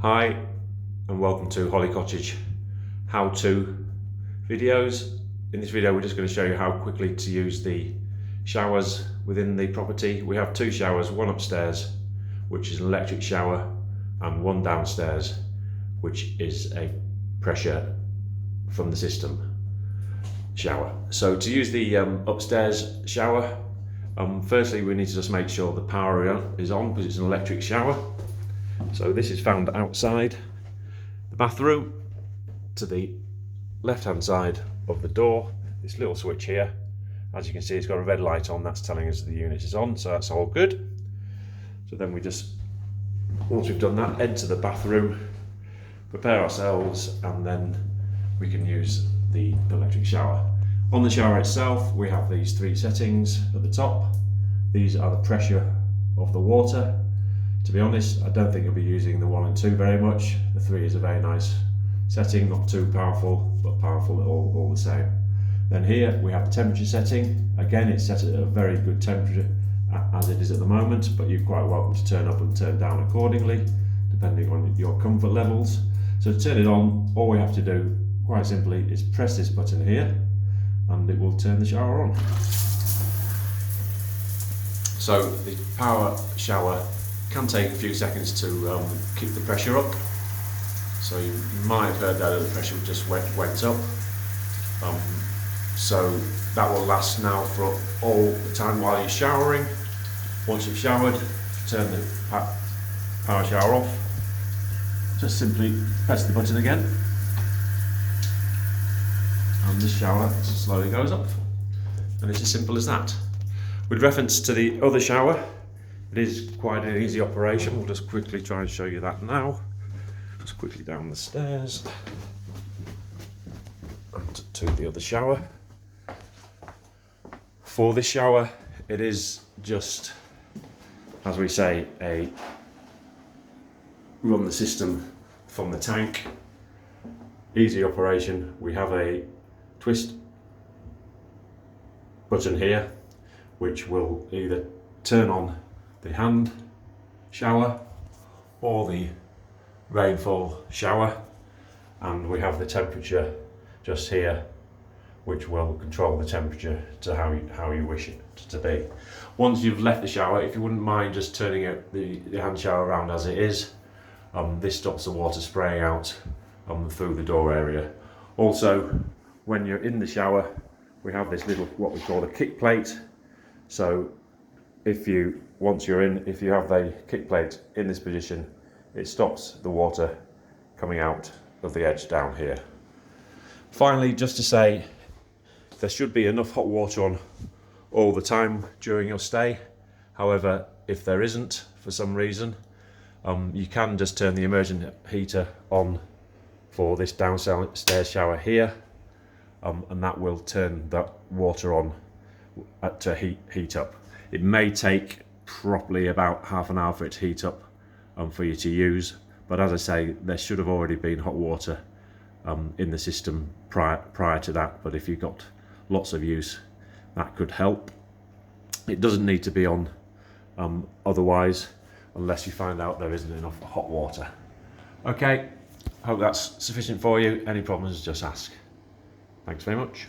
Hi and welcome to Holly Cottage how-to videos. In this video we're just going to show you how quickly to use the showers within the property. We have two showers, one upstairs which is an electric shower and one downstairs which is a pressure from the system shower. So to use the upstairs shower, firstly we need to just make sure the power is on because it's an electric shower. So this is found outside the bathroom to the left hand side of the door. This little switch here, as you can see, it's got a red light on, that's telling us the unit is on, so that's all good. So then we just, once we've done that, enter the bathroom, prepare ourselves, and then we can use the electric shower. On the shower itself we have these three settings at the top. These are the pressure of the water. To be honest, I don't think you'll be using the 1 and 2 very much. The 3 is a very nice setting, not too powerful, but powerful all the same. Then here we have the temperature setting. Again, it's set at a very good temperature as it is at the moment, but you're quite welcome to turn up and turn down accordingly, depending on your comfort levels. So to turn it on, all we have to do, quite simply, is press this button here, and it will turn the shower on. So the power shower can take a few seconds to keep the pressure up. So you might have heard that the pressure just went up. So that will last now for all the time while you're showering. Once you've showered, turn the power shower off. Just simply press the button again, and the shower slowly goes up. And it's as simple as that. With reference to the other shower, it is quite an easy operation. We'll just quickly try and show you that now. Just quickly down the stairs and to the other shower. For this shower, it is just, as we say, a run the system from the tank. Easy operation. We have a twist button here which will either turn on the hand shower or the rainfall shower, and we have the temperature just here which will control the temperature to how you wish it to be. Once you've left the shower, if you wouldn't mind just turning it, the hand shower around as it is, this stops the water spraying out through the door area. Also, when you're in the shower, we have this little, what we call a kick plate. So once you're in, if you have the kick plate in this position, it stops the water coming out of the edge down here. Finally, just to say, there should be enough hot water on all the time during your stay. However, if there isn't for some reason, you can just turn the immersion heater on for this downstairs shower here, and that will turn that water on to heat up. It may take probably about half an hour for it to heat up for you to use, but as I say, there should have already been hot water in the system prior to that. But if you've got lots of use, that could help. It doesn't need to be on otherwise, unless you find out there isn't enough hot water. Okay, hope that's sufficient for you. Any problems, just ask. Thanks very much.